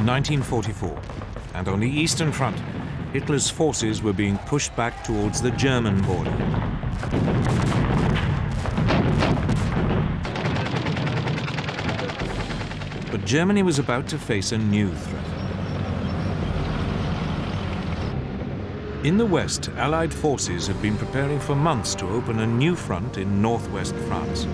1944, and on the Eastern Front, Hitler's forces were being pushed back towards the German border. But Germany was about to face a new threat. In the West, Allied forces had been preparing for months to open a new front in northwest France.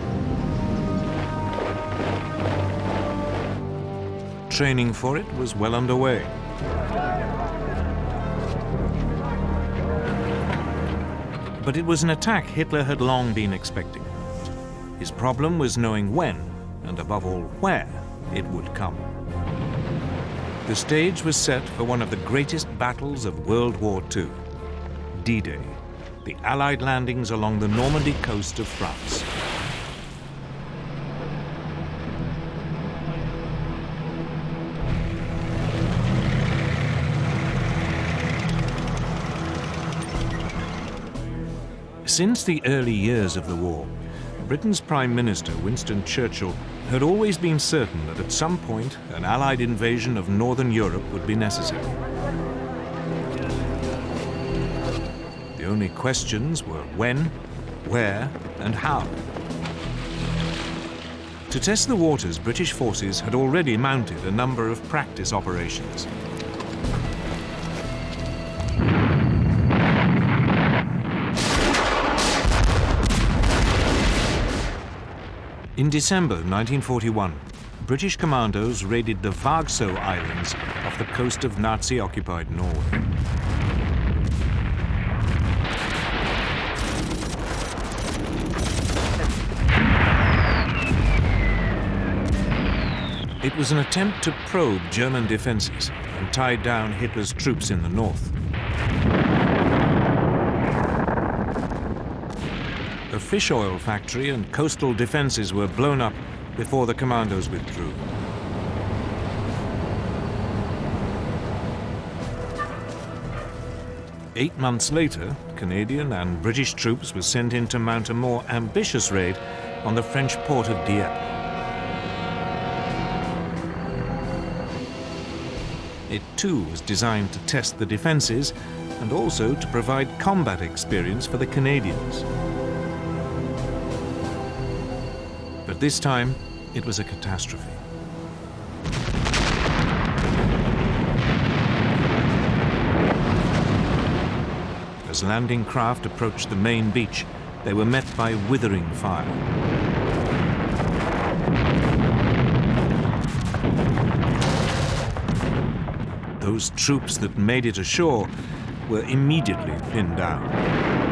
Training for it was well underway. But it was an attack Hitler had long been expecting. His problem was knowing when, and above all where, it would come. The stage was set for one of the greatest battles of World War II, D-Day, the Allied landings along the Normandy coast of France. Since the early years of the war, Britain's Prime Minister, Winston Churchill, had always been certain that at some point an Allied invasion of Northern Europe would be necessary. The only questions were when, where, and how. To test the waters, British forces had already mounted a number of practice operations. In December 1941, British commandos raided the Vargso Islands off the coast of Nazi-occupied Norway. It was an attempt to probe German defenses and tie down Hitler's troops in the north. A fish oil factory and coastal defenses were blown up before the commandos withdrew. Eight months later, Canadian and British troops were sent in to mount a more ambitious raid on the French port of Dieppe. It too was designed to test the defenses and also to provide combat experience for the Canadians. But this time, it was a catastrophe. As landing craft approached the main beach, they were met by withering fire. Those troops that made it ashore were immediately pinned down.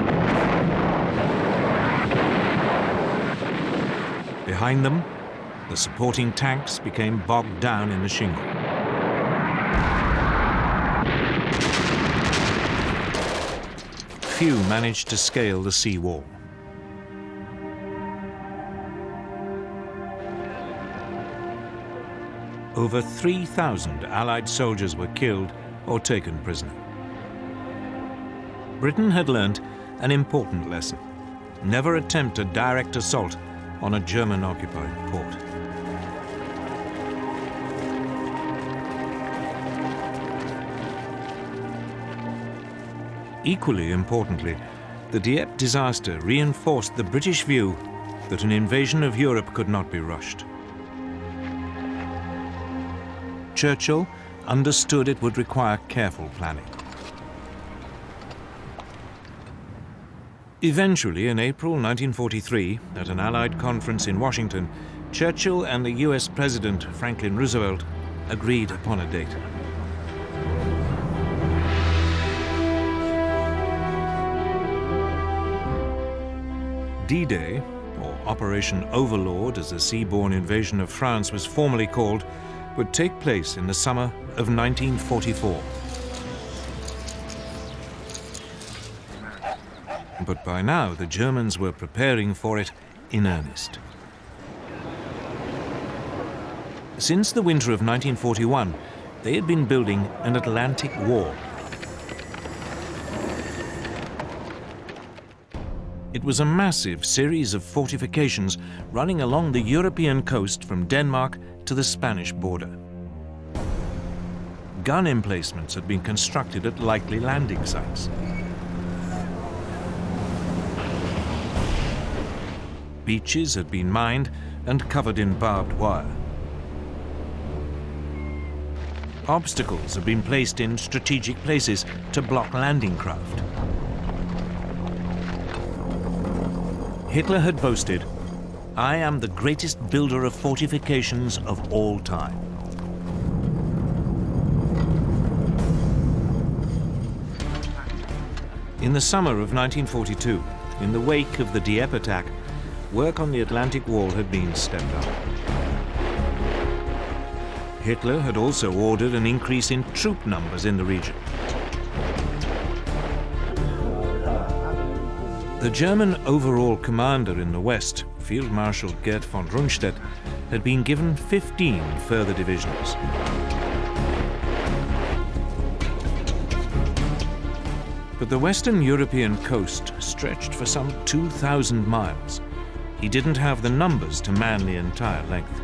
Behind them, the supporting tanks became bogged down in the shingle. Few managed to scale the sea wall. Over 3,000 Allied soldiers were killed or taken prisoner. Britain had learnt an important lesson. Never attempt a direct assault on a German-occupied port. Equally importantly, the Dieppe disaster reinforced the British view that an invasion of Europe could not be rushed. Churchill understood it would require careful planning. Eventually, in April 1943, at an Allied conference in Washington, Churchill and the US President Franklin Roosevelt agreed upon a date. D-Day, or Operation Overlord as the seaborne invasion of France was formally called, would take place in the summer of 1944. But by now, the Germans were preparing for it in earnest. Since the winter of 1941, they had been building an Atlantic wall. It was a massive series of fortifications running along the European coast from Denmark to the Spanish border. gun emplacements had been constructed at likely landing sites. Beaches had been mined and covered in barbed wire. Obstacles had been placed in strategic places to block landing craft. Hitler had boasted, "I am the greatest builder of fortifications of all time." In the summer of 1942, in the wake of the Dieppe attack, work on the Atlantic Wall had been stepped up. Hitler had also ordered an increase in troop numbers in the region. The German overall commander in the west, Field Marshal Gerd von Rundstedt, had been given 15 further divisions. But the Western European coast stretched for some 2,000 miles. He didn't have the numbers to man the entire length.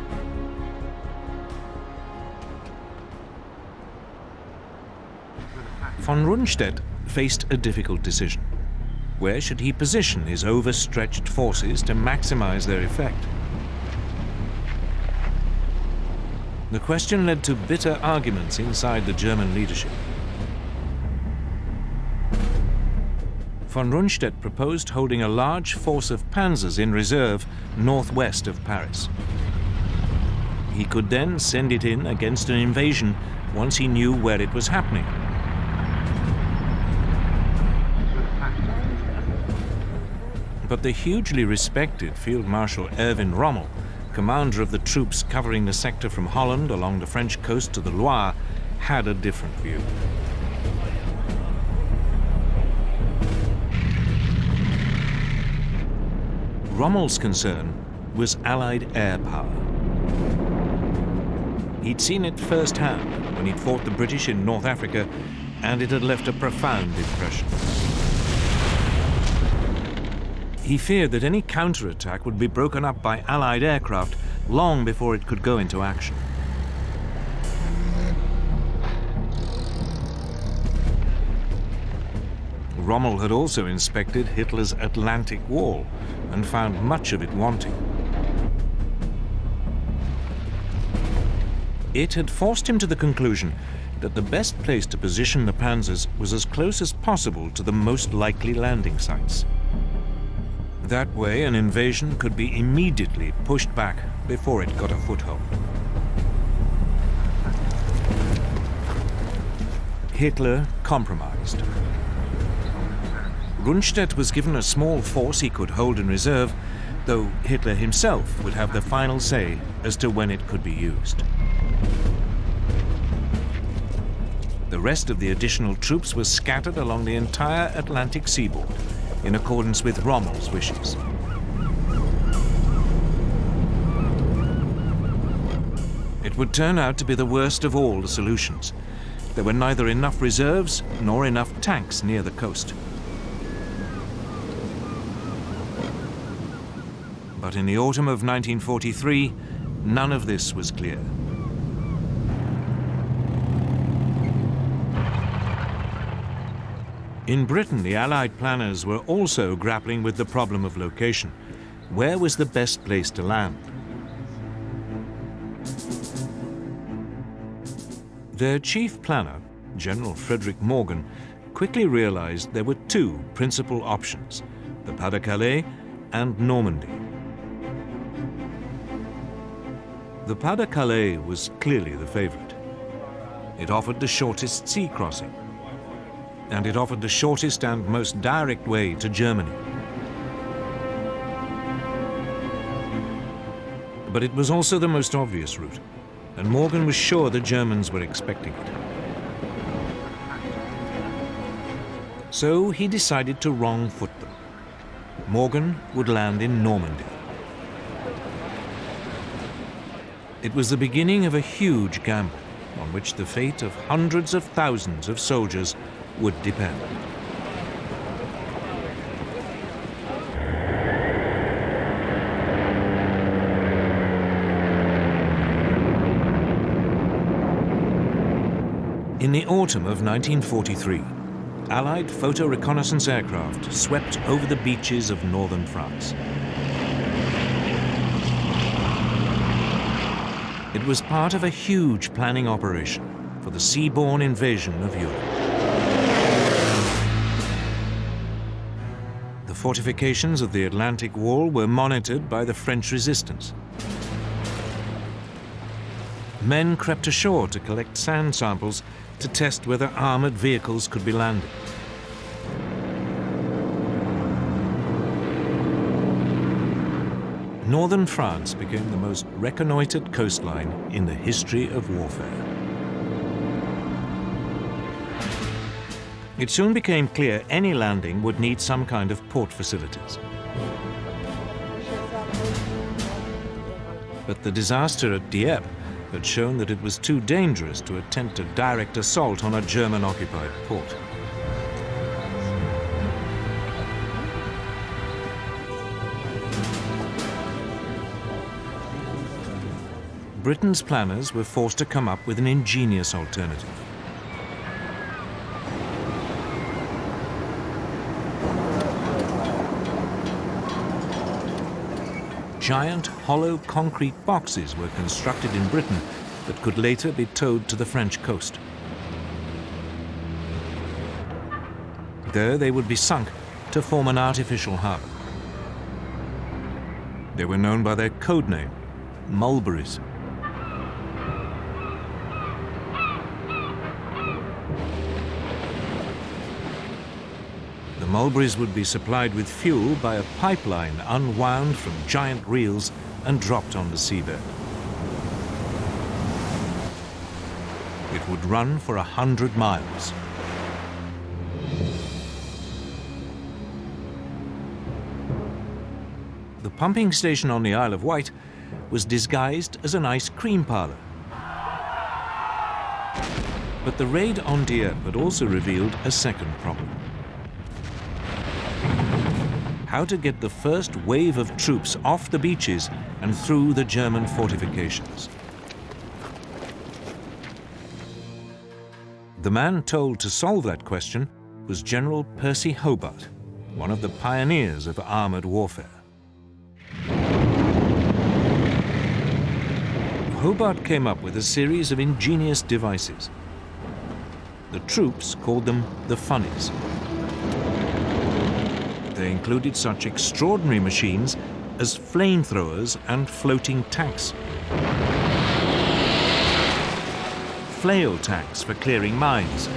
Von Rundstedt faced a difficult decision. Where should he position his overstretched forces to maximize their effect? The question led to bitter arguments inside the German leadership. Von Rundstedt proposed holding a large force of panzers in reserve northwest of Paris. He could then send it in against an invasion once he knew where it was happening. But the hugely respected Field Marshal Erwin Rommel, commander of the troops covering the sector from Holland along the French coast to the Loire, had a different view. Rommel's concern was Allied air power. He'd seen it firsthand when he'd fought the British in North Africa, and it had left a profound impression. He feared that any counterattack would be broken up by Allied aircraft long before it could go into action. Rommel had also inspected Hitler's Atlantic Wall and found much of it wanting. It had forced him to the conclusion that the best place to position the panzers was as close as possible to the most likely landing sites. That way, an invasion could be immediately pushed back before it got a foothold. Hitler compromised. Rundstedt was given a small force he could hold in reserve, though Hitler himself would have the final say as to when it could be used. The rest of the additional troops were scattered along the entire Atlantic seaboard, in accordance with Rommel's wishes. It would turn out to be the worst of all the solutions. There were neither enough reserves nor enough tanks near the coast. But in the autumn of 1943, none of this was clear. In Britain, the Allied planners were also grappling with the problem of location. Where was the best place to land? Their chief planner, General Frederick Morgan, quickly realized there were two principal options: the Pas-de-Calais and Normandy. The Pas-de-Calais was clearly the favorite. It offered the shortest sea crossing, and it offered the shortest and most direct way to Germany. But it was also the most obvious route, and Morgan was sure the Germans were expecting it. So he decided to wrong-foot them. Morgan would land in Normandy. It was the beginning of a huge gamble on which the fate of hundreds of thousands of soldiers would depend. In the autumn of 1943, Allied photo reconnaissance aircraft swept over the beaches of northern France. It was part of a huge planning operation for the seaborne invasion of Europe. The fortifications of the Atlantic Wall were monitored by the French resistance. Men crept ashore to collect sand samples to test whether armored vehicles could be landed. Northern France became the most reconnoitered coastline in the history of warfare. It soon became clear any landing would need some kind of port facilities. But the disaster at Dieppe had shown that it was too dangerous to attempt a direct assault on a German-occupied port. Britain's planners were forced to come up with an ingenious alternative. Giant, hollow concrete boxes were constructed in Britain that could later be towed to the French coast. There they would be sunk to form an artificial harbour. They were known by their code name, mulberries. The mulberries would be supplied with fuel by a pipeline unwound from giant reels and dropped on the seabed. It would run for 100 miles. The pumping station on the Isle of Wight was disguised as an ice cream parlour. But the raid on Dieppe had also revealed a second problem: how to get the first wave of troops off the beaches and through the German fortifications. The man told to solve that question was General Percy Hobart, one of the pioneers of armoured warfare. Hobart came up with a series of ingenious devices. The troops called them the funnies. They included such extraordinary machines as flamethrowers and floating tanks. Flail tanks for clearing mines.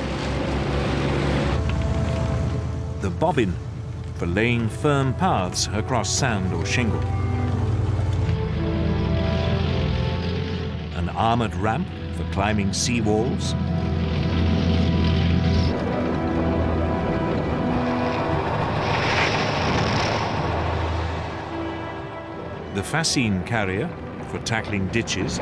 The bobbin for laying firm paths across sand or shingle. An armoured ramp for climbing sea walls. The fascine carrier for tackling ditches.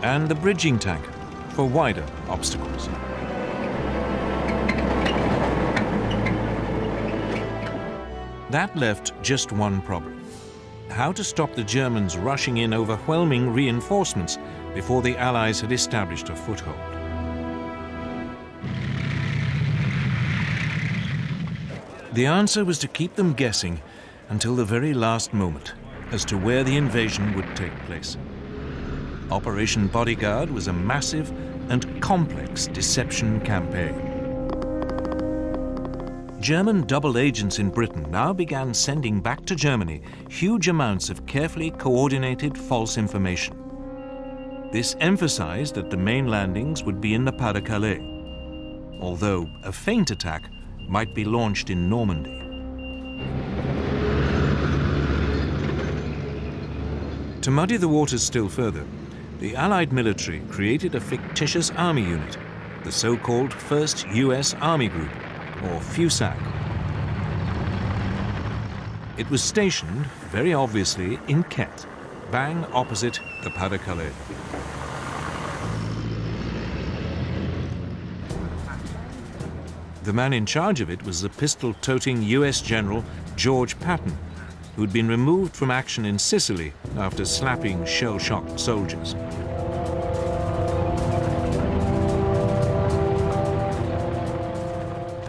And the bridging tank for wider obstacles. That left just one problem: how to stop the Germans rushing in overwhelming reinforcements before the Allies had established a foothold. The answer was to keep them guessing until the very last moment as to where the invasion would take place. Operation Bodyguard was a massive and complex deception campaign. German double agents in Britain now began sending back to Germany huge amounts of carefully coordinated false information. This emphasized that the main landings would be in the Pas-de-Calais, although a feint attack might be launched in Normandy. To muddy the waters still further, the Allied military created a fictitious army unit, the so-called 1st US Army Group, or FUSAG. It was stationed, very obviously, in Kent, bang opposite the Pas-de-Calais. The man in charge of it was the pistol-toting US General George Patton, who'd been removed from action in Sicily after slapping shell-shocked soldiers.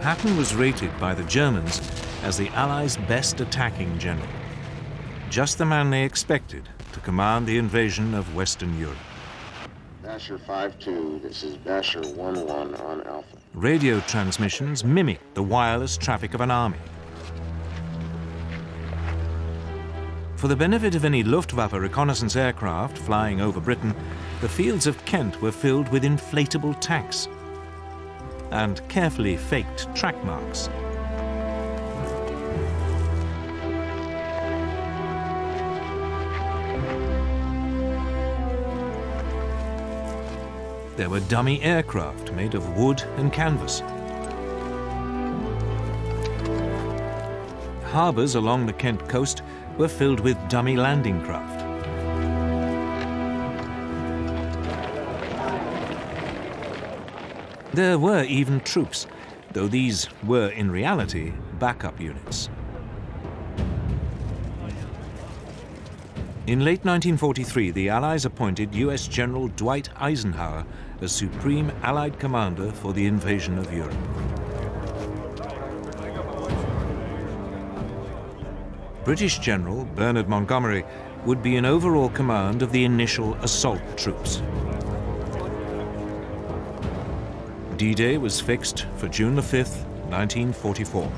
Patton was rated by the Germans as the Allies' best attacking general, just the man they expected to command the invasion of Western Europe. Basher 5-2, this is Basher 1-1 on Alpha. Radio transmissions mimicked the wireless traffic of an army. For the benefit of any Luftwaffe reconnaissance aircraft flying over Britain, the fields of Kent were filled with inflatable tanks and carefully faked track marks. There were dummy aircraft made of wood and canvas. Harbours along the Kent coast were filled with dummy landing craft. There were even troops, though these were in reality backup units. In late 1943, the Allies appointed US General Dwight Eisenhower as Supreme Allied Commander for the invasion of Europe. British General Bernard Montgomery would be in overall command of the initial assault troops. D-Day was fixed for June the 5th, 1944.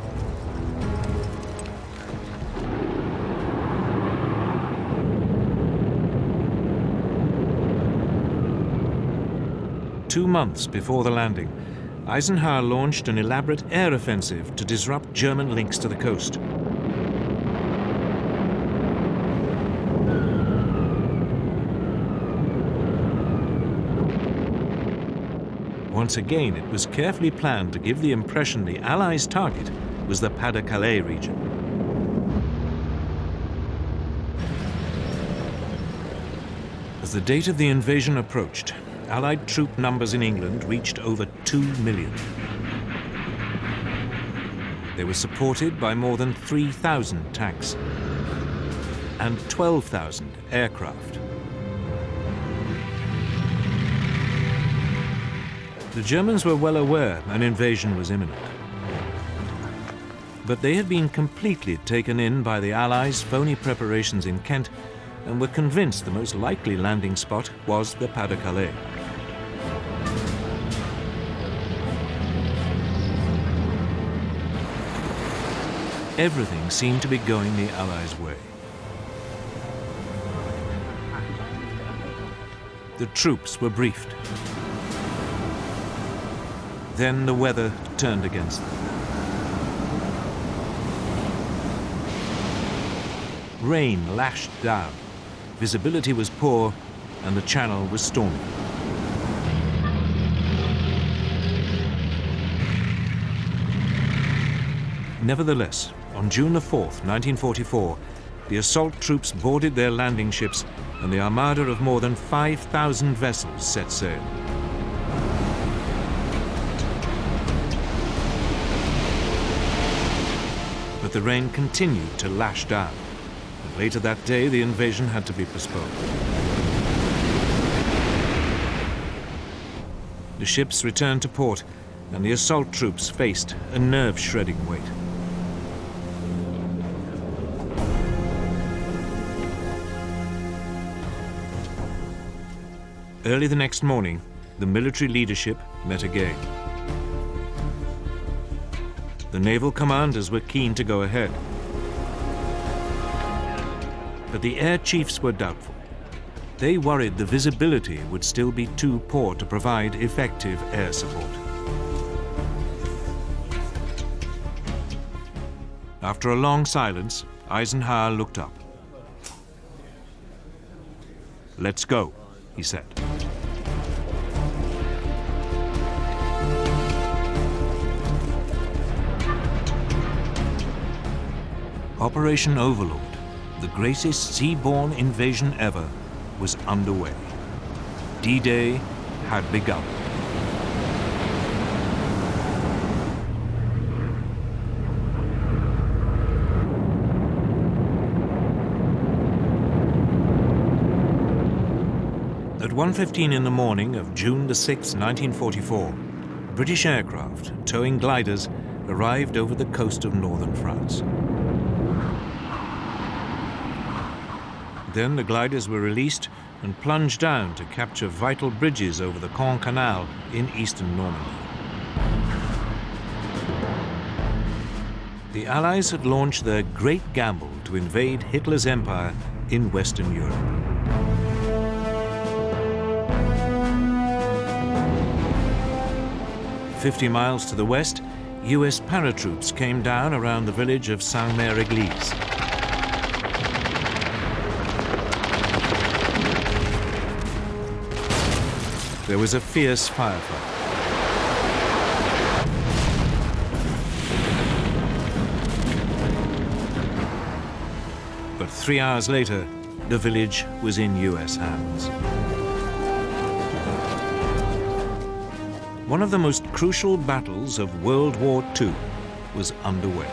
Two months before the landing, Eisenhower launched an elaborate air offensive to disrupt German links to the coast. Once again, it was carefully planned to give the impression the Allies' target was the Pas-de-Calais region. As the date of the invasion approached, Allied troop numbers in England reached over 2 million. They were supported by more than 3,000 tanks and 12,000 aircraft. The Germans were well aware an invasion was imminent. But they had been completely taken in by the Allies' phony preparations in Kent and were convinced the most likely landing spot was the Pas-de-Calais. Everything seemed to be going the Allies' way. The troops were briefed. Then the weather turned against them. Rain lashed down, visibility was poor, and the channel was stormy. Nevertheless, on June the 4th, 1944, the assault troops boarded their landing ships and the armada of more than 5,000 vessels set sail. But the rain continued to lash down, and later that day the invasion had to be postponed. The ships returned to port, and the assault troops faced a nerve-shredding wait. Early the next morning, the military leadership met again. The naval commanders were keen to go ahead. But the air chiefs were doubtful. They worried the visibility would still be too poor to provide effective air support. After a long silence, Eisenhower looked up. "Let's go," he said. Operation Overlord, the greatest seaborne invasion ever, was underway. D-Day had begun. 1:15 in the morning of June the 6th, 1944, British aircraft towing gliders arrived over the coast of northern France. Then the gliders were released and plunged down to capture vital bridges over the Caen Canal in eastern Normandy. The Allies had launched their great gamble to invade Hitler's empire in Western Europe. "50 miles to the west, US paratroops came down around the village of Saint-Mère-Église. There was a fierce firefight. But 3 hours later, the village was in US hands. One of the most crucial battles of World War II was underway.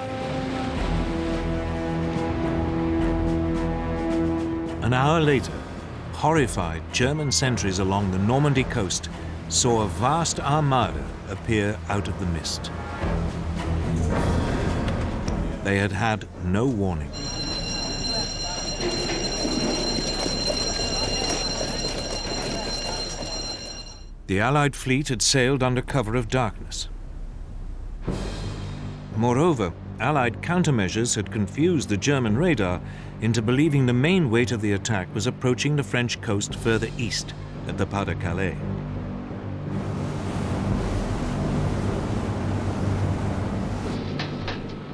An hour later, horrified German sentries along the Normandy coast saw a vast armada appear out of the mist. They had had no warning. The Allied fleet had sailed under cover of darkness. Moreover, Allied countermeasures had confused the German radar into believing the main weight of the attack was approaching the French coast further east at the Pas-de-Calais.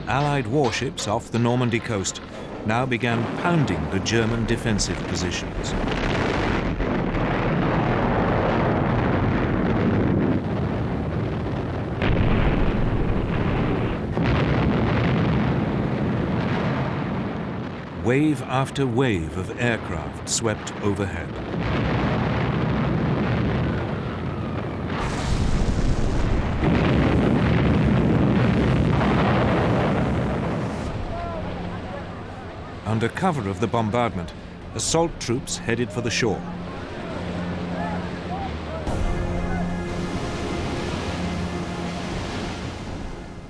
Allied warships off the Normandy coast now began pounding the German defensive positions. Wave after wave of aircraft swept overhead. Under cover of the bombardment, assault troops headed for the shore.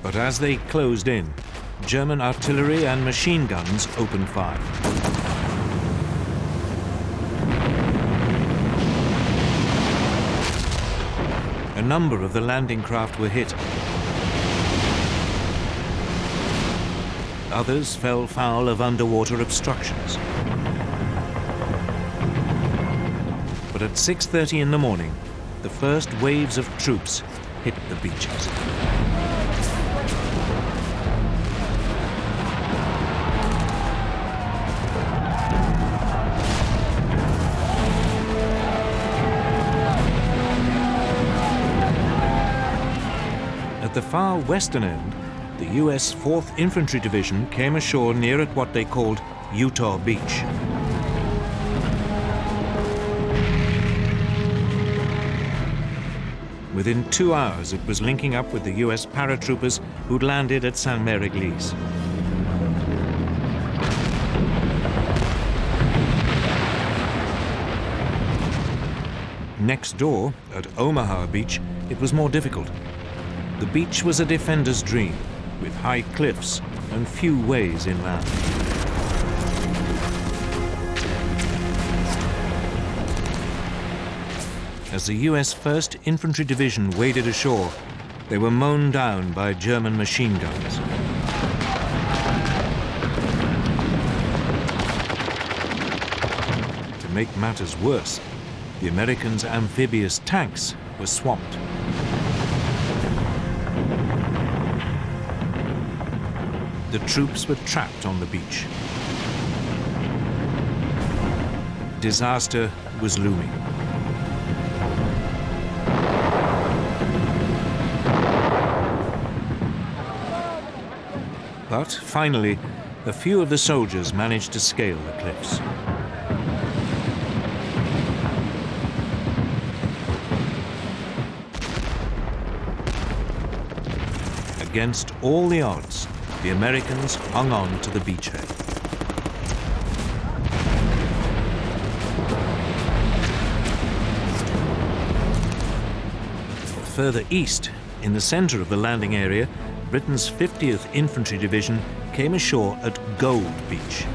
But as they closed in, German artillery and machine guns opened fire. A number of the landing craft were hit. Others fell foul of underwater obstructions. But at 6:30 in the morning, the first waves of troops hit the beaches. At the far western end, the US 4th Infantry Division came ashore near at what they called Utah Beach. Within 2 hours, it was linking up with the US paratroopers who'd landed at Saint-Mère-Église. Next door, at Omaha Beach, it was more difficult. The beach was a defender's dream, with high cliffs and few ways inland. As the US 1st Infantry Division waded ashore, they were mown down by German machine guns. To make matters worse, the Americans' amphibious tanks were swamped. The troops were trapped on the beach. Disaster was looming. But finally, a few of the soldiers managed to scale the cliffs. Against all the odds, the Americans hung on to the beachhead. further east, in the center of the landing area, Britain's 50th Infantry Division came ashore at Gold Beach.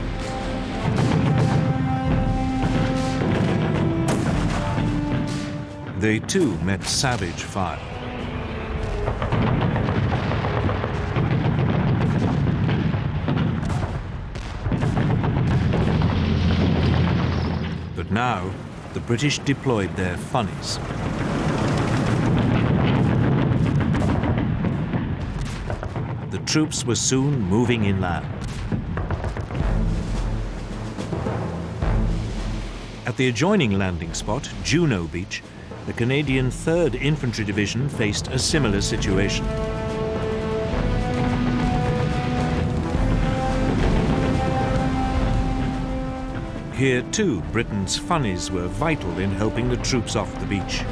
They too met savage fire. But now, the British deployed their funnies. The troops were soon moving inland. At the adjoining landing spot, Juno Beach, the Canadian 3rd Infantry Division faced a similar situation. Here too, Britain's funnies were vital in helping the troops off the beach.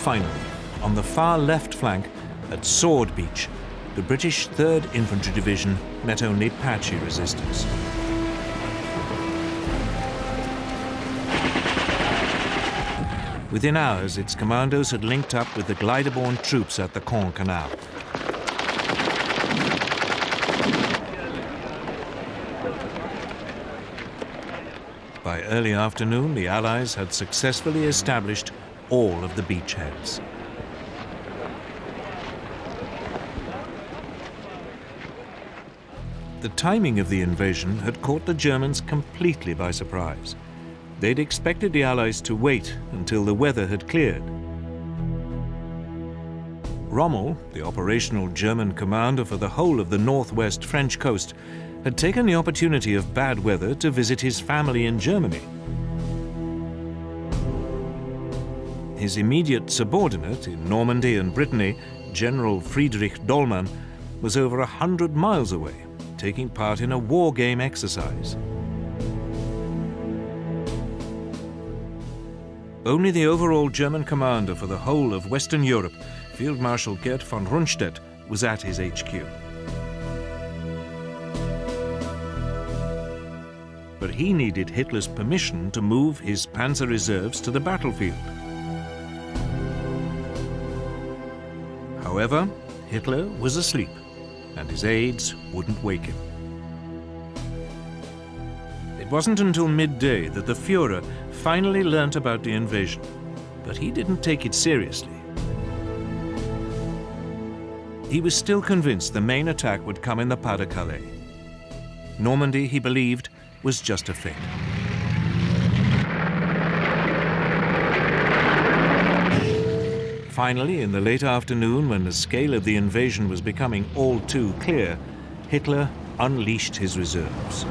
Finally, on the far left flank, at Sword Beach, the British 3rd Infantry Division met only patchy resistance. Within hours, its commandos had linked up with the glider-borne troops at the Caen Canal. By early afternoon, the Allies had successfully established all of the beachheads. The timing of the invasion had caught the Germans completely by surprise. They'd expected the Allies to wait until the weather had cleared. Rommel, the operational German commander for the whole of the northwest French coast, had taken the opportunity of bad weather to visit his family in Germany. His immediate subordinate in Normandy and Brittany, General Friedrich Dollmann, was over 100 miles away, taking part in a war game exercise. Only the overall German commander for the whole of Western Europe, Field Marshal Gerd von Rundstedt, was at his HQ. But he needed Hitler's permission to move his panzer reserves to the battlefield. However, Hitler was asleep, and his aides wouldn't wake him. It wasn't until midday that the Führer finally learnt about the invasion, but he didn't take it seriously. He was still convinced the main attack would come in the Pas-de-Calais. Normandy, he believed, was just a feint. Finally, in the late afternoon, when the scale of the invasion was becoming all too clear, Hitler unleashed his reserves.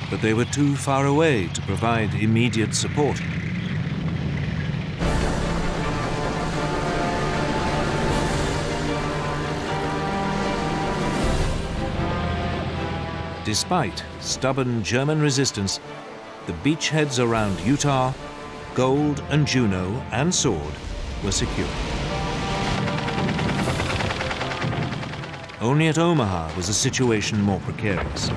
But they were too far away to provide immediate support. Despite stubborn German resistance, the beachheads around Utah, Gold and Juno and Sword were secure. Only at Omaha was the situation more precarious.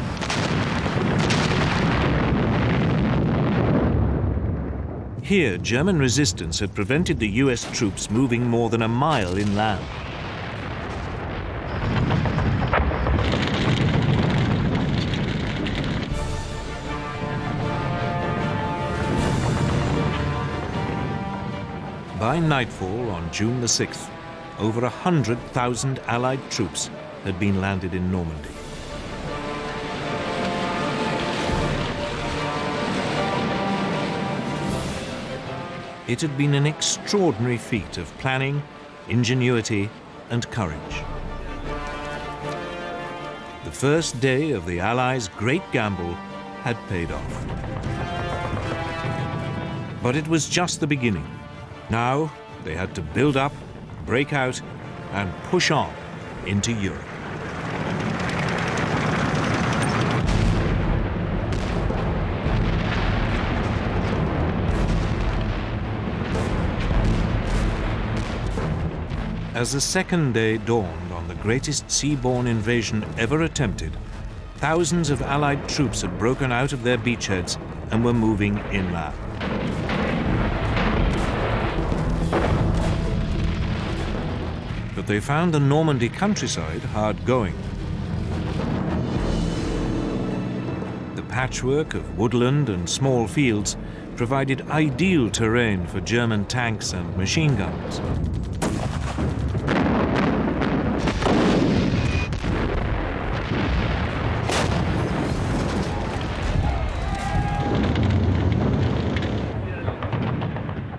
Here, German resistance had prevented the US troops moving more than a mile inland. By nightfall on June the 6th, over 100,000 Allied troops had been landed in Normandy. It had been an extraordinary feat of planning, ingenuity, and courage. The first day of the Allies' great gamble had paid off. But it was just the beginning. Now they had to build up, break out, and push on into Europe. As the second day dawned on the greatest seaborne invasion ever attempted, thousands of Allied troops had broken out of their beachheads and were moving inland. But they found the Normandy countryside hard going. The patchwork of woodland and small fields provided ideal terrain for German tanks and machine guns.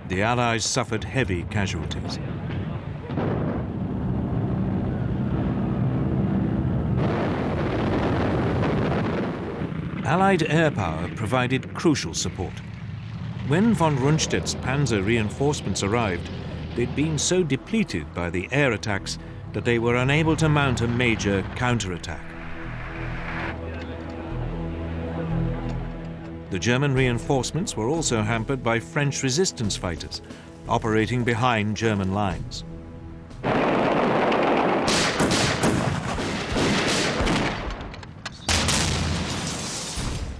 The Allies suffered heavy casualties. Allied air power provided crucial support. When von Rundstedt's panzer reinforcements arrived, they'd been so depleted by the air attacks that they were unable to mount a major counterattack. The German reinforcements were also hampered by French resistance fighters, operating behind German lines.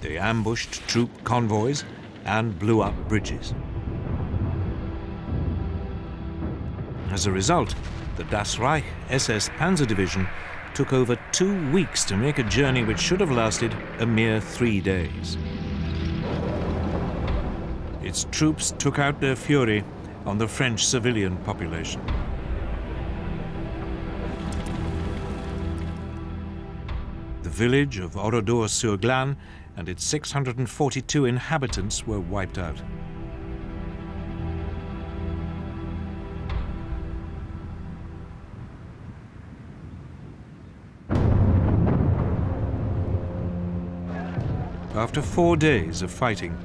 They ambushed troop convoys and blew up bridges. As a result, the Das Reich SS Panzer Division took over 2 weeks to make a journey which should have lasted a mere 3 days. Its troops took out their fury on the French civilian population. The village of Oradour-sur-Glane and its 642 inhabitants were wiped out. After 4 days of fighting,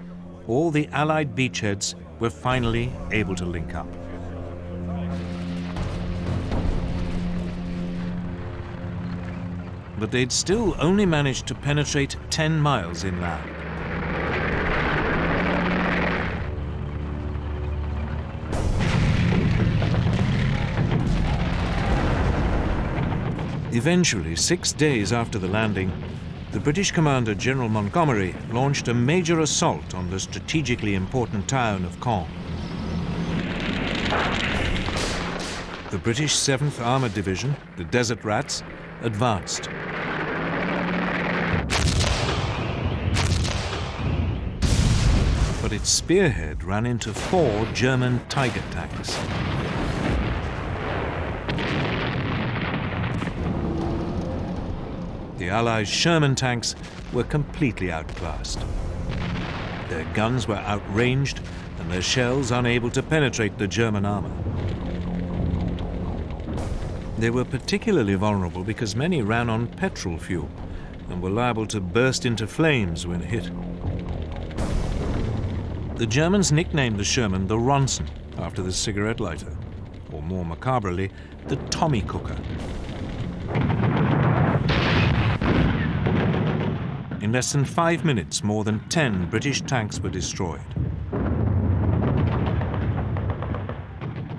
all the Allied beachheads were finally able to link up. But they'd still only managed to penetrate 10 miles inland. Eventually, 6 days after the landing, the British commander, General Montgomery, launched a major assault on the strategically important town of Caen. The British 7th Armoured Division, the Desert Rats, advanced. But its spearhead ran into 4 German Tiger tanks. The Allies' Sherman tanks were completely outclassed. Their guns were outranged and their shells unable to penetrate the German armor. They were particularly vulnerable because many ran on petrol fuel and were liable to burst into flames when hit. The Germans nicknamed the Sherman the Ronson, after the cigarette lighter, or more macabrely, the Tommy Cooker. In less than 5 minutes, more than 10 British tanks were destroyed.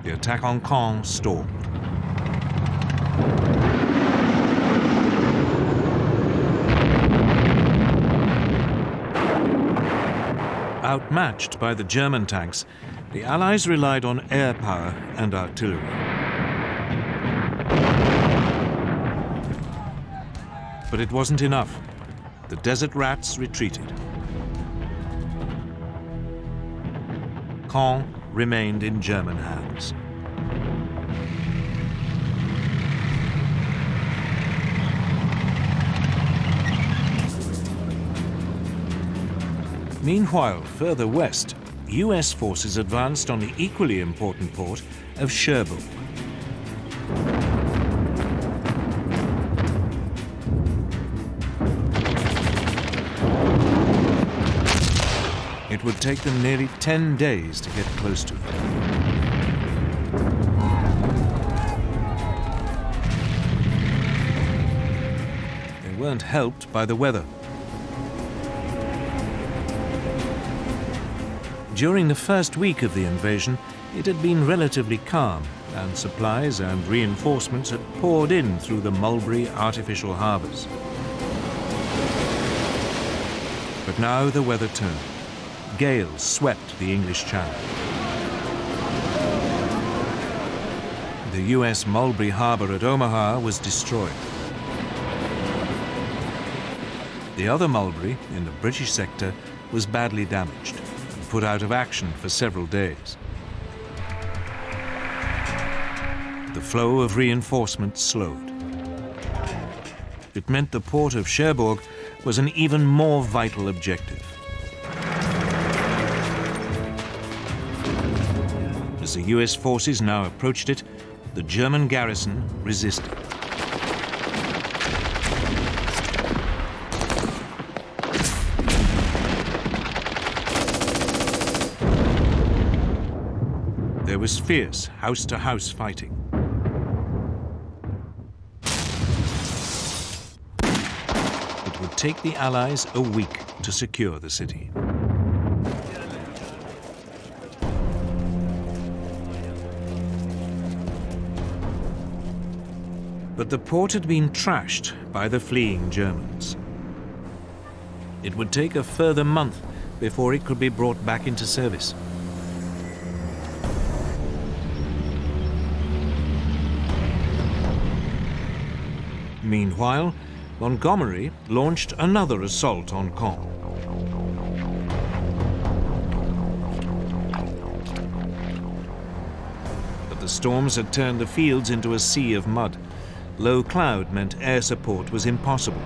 The attack on Caen stalled. Outmatched by the German tanks, the Allies relied on air power and artillery. But it wasn't enough. The Desert Rats retreated. Caen remained in German hands. Meanwhile, further west, US forces advanced on the equally important port of Cherbourg. It would take them nearly 10 days to get close to it. They weren't helped by the weather. During the first week of the invasion, it had been relatively calm, and supplies and reinforcements had poured in through the Mulberry artificial harbours. But now the weather turned. Gales swept the English Channel. The US Mulberry Harbour at Omaha was destroyed. The other Mulberry, in the British sector, was badly damaged and put out of action for several days. The flow of reinforcements slowed. It meant the port of Cherbourg was an even more vital objective. As the US forces now approached it, the German garrison resisted. There was fierce house-to-house fighting. It would take the Allies a week to secure the city. But the port had been trashed by the fleeing Germans. It would take a further month before it could be brought back into service. Meanwhile, Montgomery launched another assault on Caen. But the storms had turned the fields into a sea of mud. Low cloud meant air support was impossible.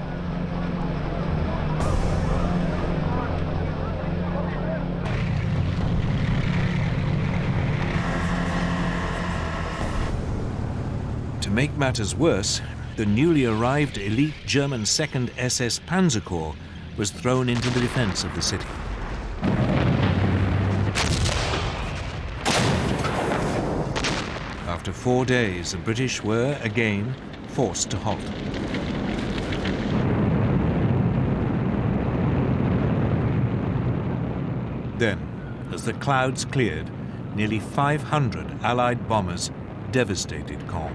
To make matters worse, the newly arrived elite German 2nd SS Panzer Corps was thrown into the defense of the city. After 4 days, the British were again forced to halt. Then, as the clouds cleared, nearly 500 Allied bombers devastated Caen.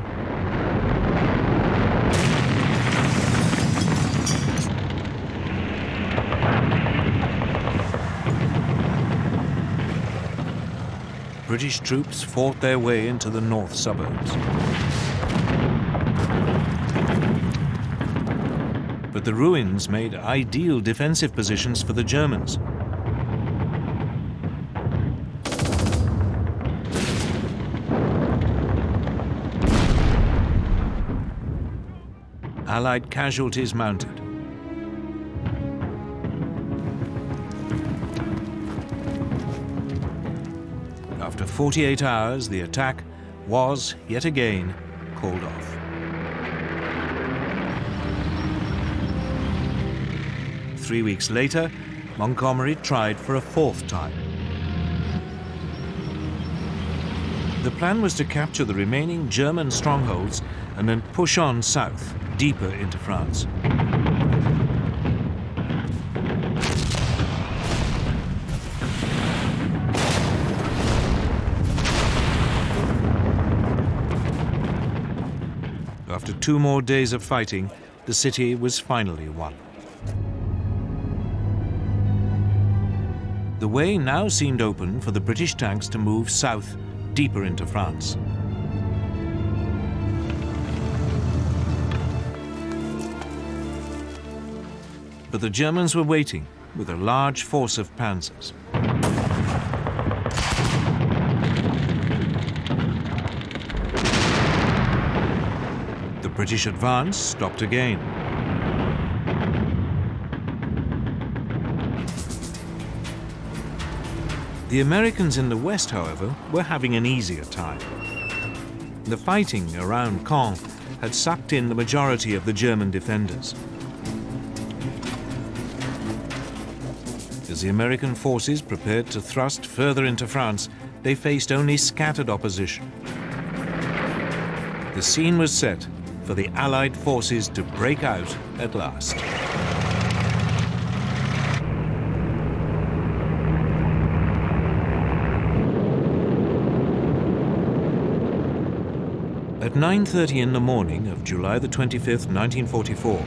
British troops fought their way into the north suburbs. But the ruins made ideal defensive positions for the Germans. Allied casualties mounted. After 48 hours, the attack was, yet again, called off. Three weeks later, Montgomery tried for a fourth time. The plan was to capture the remaining German strongholds and then push on south, deeper into France. After 2 more days of fighting, the city was finally won. The way now seemed open for the British tanks to move south, deeper into France. But the Germans were waiting with a large force of panzers. The British advance stopped again. The Americans in the west, however, were having an easier time. The fighting around Caen had sucked in the majority of the German defenders. As the American forces prepared to thrust further into France, they faced only scattered opposition. The scene was set for the Allied forces to break out at last. At 9:30 in the morning of July the 25th, 1944,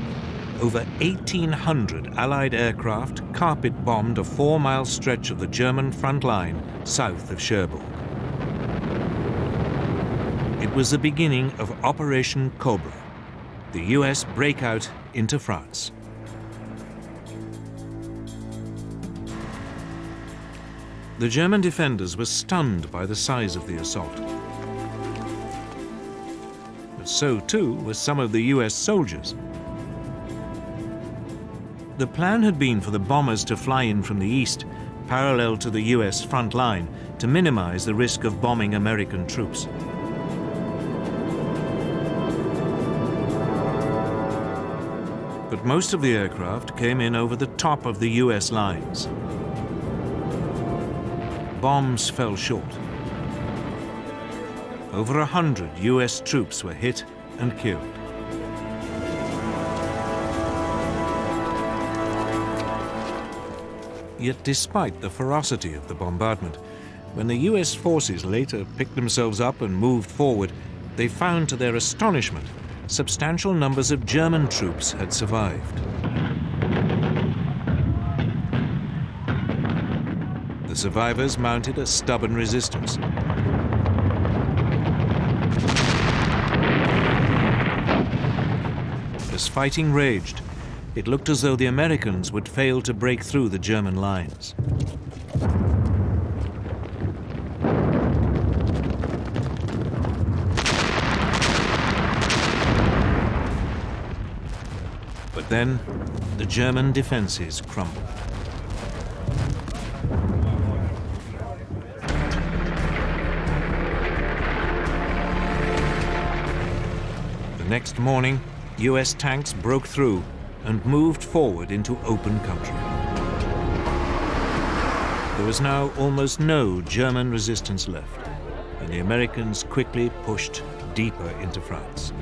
over 1,800 Allied aircraft carpet-bombed a 4-mile stretch of the German front line south of Cherbourg. It was the beginning of Operation Cobra, the US breakout into France. The German defenders were stunned by the size of the assault. But so too were some of the US soldiers. The plan had been for the bombers to fly in from the east, parallel to the US front line, to minimize the risk of bombing American troops. But most of the aircraft came in over the top of the US lines. Bombs fell short. Over 100 US troops were hit and killed. Yet despite the ferocity of the bombardment, when the US forces later picked themselves up and moved forward, they found to their astonishment substantial numbers of German troops had survived. The survivors mounted a stubborn resistance. As fighting raged, it looked as though the Americans would fail to break through the German lines. But then, the German defenses crumbled. The next morning, US tanks broke through and moved forward into open country. There was now almost no German resistance left, and the Americans quickly pushed deeper into France.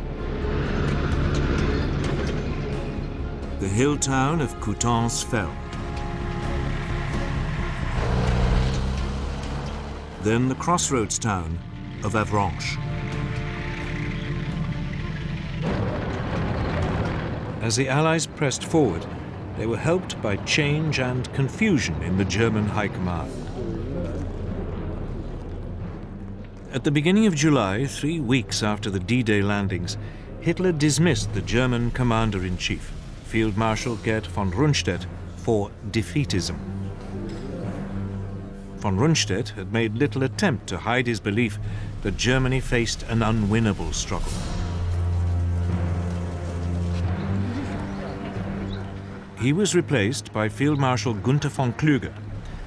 The hill town of Coutances fell. Then the crossroads town of Avranches. As the Allies pressed forward, they were helped by change and confusion in the German high command. At the beginning of July, 3 weeks after the D-Day landings, Hitler dismissed the German commander-in-chief, Field Marshal Gerd von Rundstedt, for defeatism. Von Rundstedt had made little attempt to hide his belief that Germany faced an unwinnable struggle. He was replaced by Field Marshal Gunther von Kluge,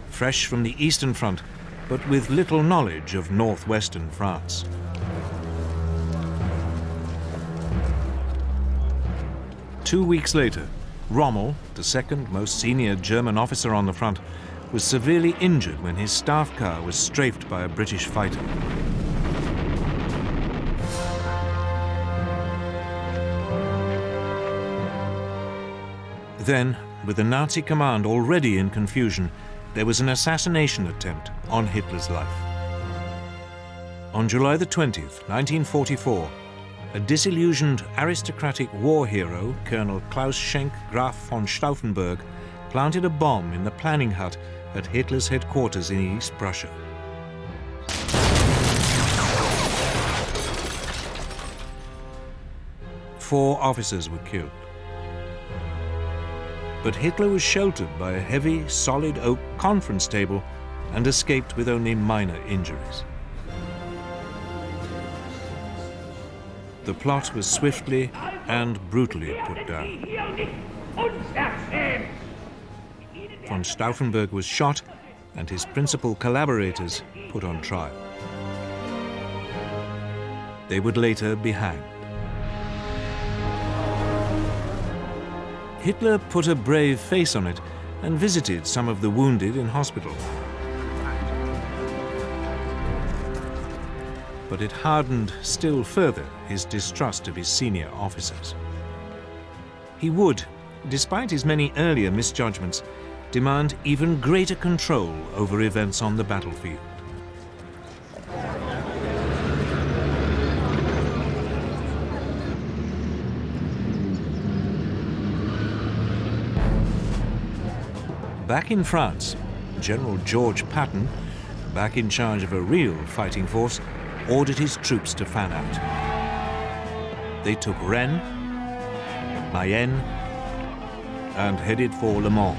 fresh from the Eastern Front, but with little knowledge of northwestern France. Two weeks later, Rommel, the second most senior German officer on the front, was severely injured when his staff car was strafed by a British fighter. Then, with the Nazi command already in confusion, there was an assassination attempt on Hitler's life. On July the 20th, 1944, a disillusioned aristocratic war hero, Colonel Klaus Schenk Graf von Stauffenberg, planted a bomb in the planning hut at Hitler's headquarters in East Prussia. Four officers were killed. But Hitler was sheltered by a heavy, solid oak conference table and escaped with only minor injuries. The plot was swiftly and brutally put down. Von Stauffenberg was shot and his principal collaborators put on trial. They would later be hanged. Hitler put a brave face on it and visited some of the wounded in hospital. But it hardened still further his distrust of his senior officers. He would, despite his many earlier misjudgments, demand even greater control over events on the battlefield. Back in France, General George Patton, back in charge of a real fighting force, ordered his troops to fan out. They took Rennes, Mayenne, and headed for Le Mans.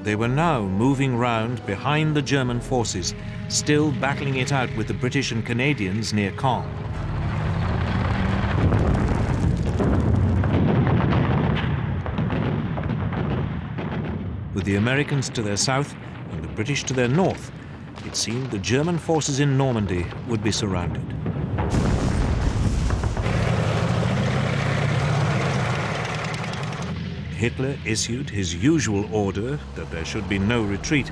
They were now moving round behind the German forces, still battling it out with the British and Canadians near Caen. With the Americans to their south and the British to their north, it seemed the German forces in Normandy would be surrounded. Hitler issued his usual order that there should be no retreat,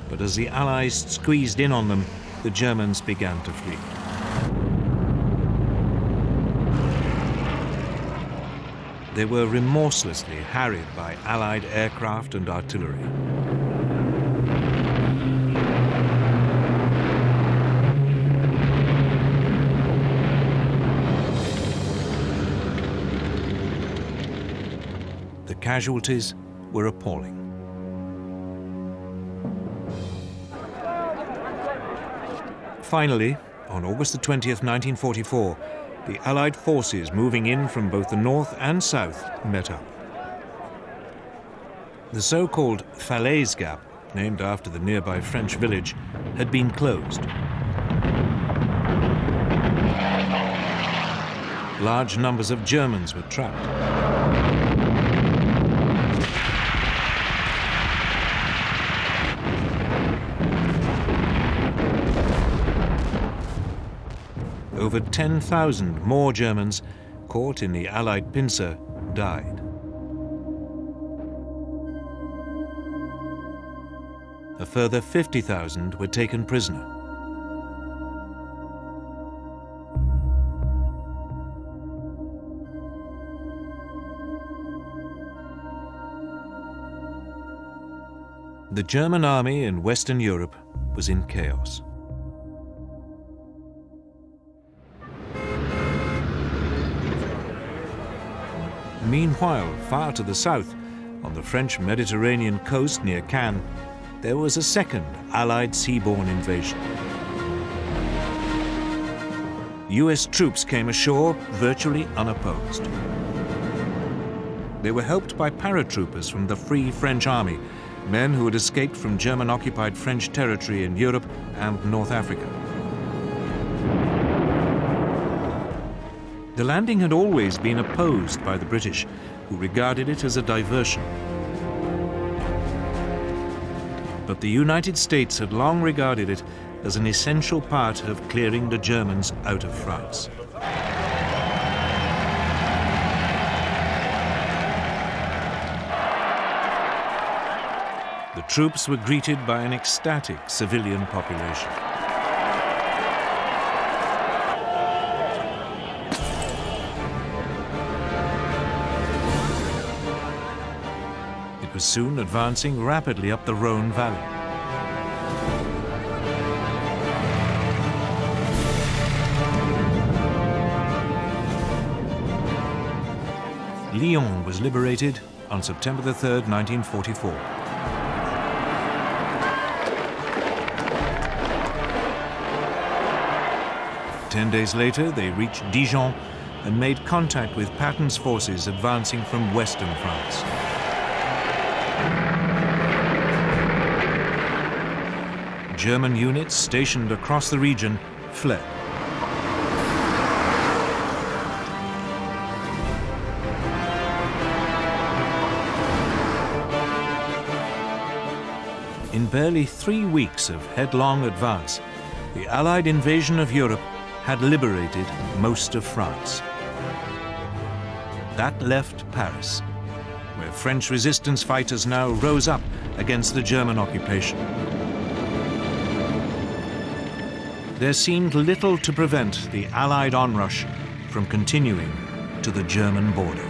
but as the Allies squeezed in on them, the Germans began to flee. They were remorselessly harried by Allied aircraft and artillery. The casualties were appalling. Finally, on August the 20th, 1944, the Allied forces moving in from both the north and south met up. The so-called Falaise Gap, named after the nearby French village, had been closed. Large numbers of Germans were trapped. Over 10,000 more Germans, caught in the Allied pincer, died. A further 50,000 were taken prisoner. The German army in Western Europe was in chaos. Meanwhile, far to the south, on the French Mediterranean coast near Cannes, there was a second Allied seaborne invasion. US troops came ashore virtually unopposed. They were helped by paratroopers from the Free French Army, men who had escaped from German-occupied French territory in Europe and North Africa. The landing had always been opposed by the British, who regarded it as a diversion. But the United States had long regarded it as an essential part of clearing the Germans out of France. The troops were greeted by an ecstatic civilian population. It was soon advancing rapidly up the Rhone Valley. Lyon was liberated on September the 3rd, 1944. Ten days later, they reached Dijon and made contact with Patton's forces advancing from western France. German units stationed across the region fled. In barely 3 weeks of headlong advance, the Allied invasion of Europe had liberated most of France. That left Paris, where French resistance fighters now rose up against the German occupation. There seemed little to prevent the Allied onrush from continuing to the German border.